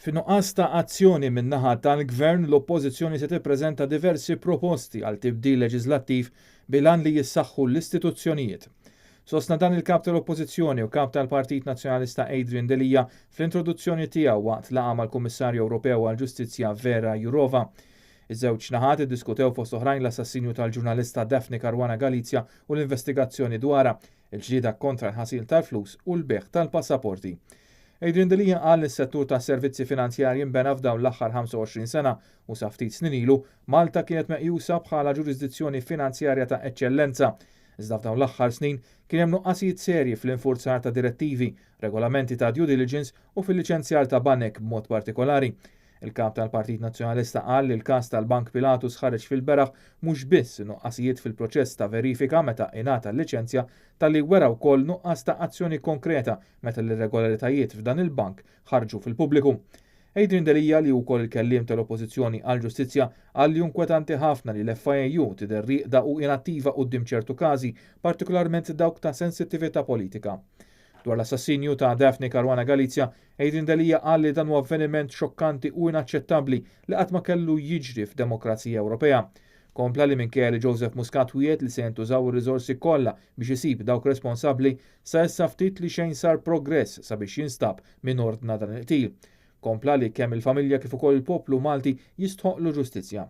F'nuqqas ta' azzjoni min-naħa tal-Gvern, l-Oppożizzjoni se tippreżenta diversi proposti għal tibdil leġislattiv bilan li jissaħħu l-istituzzjonijiet. Sostna dan il-kap tal-Oppożizzjoni u kap tal-Partit Nazzjonalista Adrian Delija fl-introduzzjoni tiegħu waqt laqgħa mal-Kummissarju Ewropew għall-Ġustizzja Vera Jourova. Iż-żewġ naħat iddiskutew fost oħrajn l-assassinju tal-ġurnalista Daphne Caruana Galizia u l-investigazzjoni dwarha, il-ġlieda kontra l-ħasil tal-flus u l-beħ tal-passaporti. Adrian Delija qal li s-settur tas servizzi finanzjarji nbena f'dawn l-aħħar 25 sena u sa ftit snin ilu Malta kienet meqjusa bħala ġurisdizzjoni finanzjarja ta' eċċellenza. Iżda f'dawn l-aħħar snin kien hemm nuqqasijiet serji fl-infurzar ta' direttivi, regolamenti ta' due diligence u fil-liċenzjar ta' banek b'mod partikolari. Il-kap tal-Partit Nazzjonalista qal li l-każ tal-Bank Pilatus ħareġ fil-beraħ mhux biss nuqqasijiet fil-proċess ta' verifika meta ingħata l-liċenzja talli wera wkoll nuqqas ta' azzjoni konkreta meta l-irregolaritajiet f'dan il-bank ħarġu fil-pubbliku. Adrian Delija li wkoll il-kelliem tal-Oppożizzjoni għall-Ġustizzja qal li inkwetanti ħafna li l-FIU tidher rieqda u inattiva quddiem ċertu każi, partikolarment dawk ta' sensittività politika. Dwar l-assassinju ta' Daphne Caruana Galizia, Adrian Delija qal li dan huwa avveniment xokkanti u inaċċettabbli li qatt ma kellu jiġri f'demokrazija Ewropea. Kompla li minkejja li Joseph Muscat wiegħed li se jintużaw ir-riżorsi kollha biex isib dawk responsabbli sa issa ftit li xejn sar progress sabiex jinstab min ordna dan il-qtil. Kompla li kemm il-familja kif ukoll il-poplu Malti jistħoqlu ġustizzja.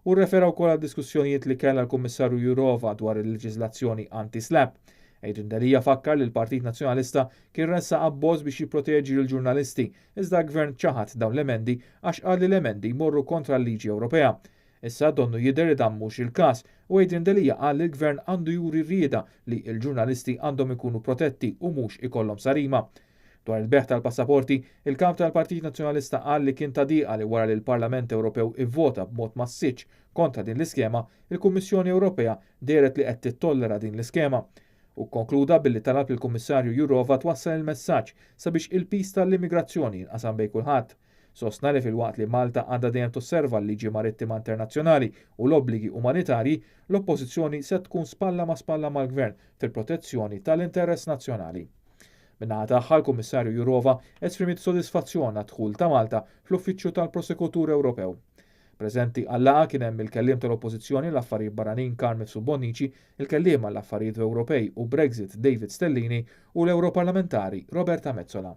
U rrefera wkoll għad-diskussjonijiet li kellha l-Kummissarju Jourova dwar il-leġiżlazzjoni anti-SLAPP. Adrian Delija fakkar li l-Partit Nazzjonalista kien ressa abboż biex jipproteġi l-ġurnalisti, iżda l-Gvern ċaħat dawn l-emendi għax qal li l-emendi jmorru kontra l-liġi Ewropea. Issa donnu jidher li dan mhux il-każ u Adrian Delija qal li l-Gvern għandu juri rieda li l-ġurnalisti għandhom ikunu protetti u mhux ikollhom sarima. Dwar il-beħ tal-passaporti, il-kap tal-Partit Nazzjonalista qal li kien ta' diqa li wara li l-Parlament Ewropew ivvota b'mod massiġġ kontra din l-iskema, il-Kummissjoni Ewropea deret li qed tittollera din l-iskema. U konkluda billi talab il-Kummissarju Jourova twassal il-messaġġ sabiex il-pis tal-immigrazzjoni inqasam bejn kulħadd. Sostna li fil-waqt li Malta għandha dejjem tosserva l-liġi marittima internazzjonali u l-obbligi umanitarji, l-Oppożizzjoni se tkun spalla ma' spalla mal-Gvern fil-protezzjoni tal-interess nazzjonali. Min-naħa tagħha l-Kummissarju Jourova esprimiet sodisfazzjon għad-dħul ta' Malta fl-Uffiċċju tal-Prosekutur Ewropew. Preżenti għall-laqgħa kien hemm il-kelliem tal-Oppożizzjoni l-affarijiet barranin Carmen Subbonici, il-kelliem għall-affarijiet Ewropej u Brexit David Stellini u l-Europarlamentari Roberta Mezzola.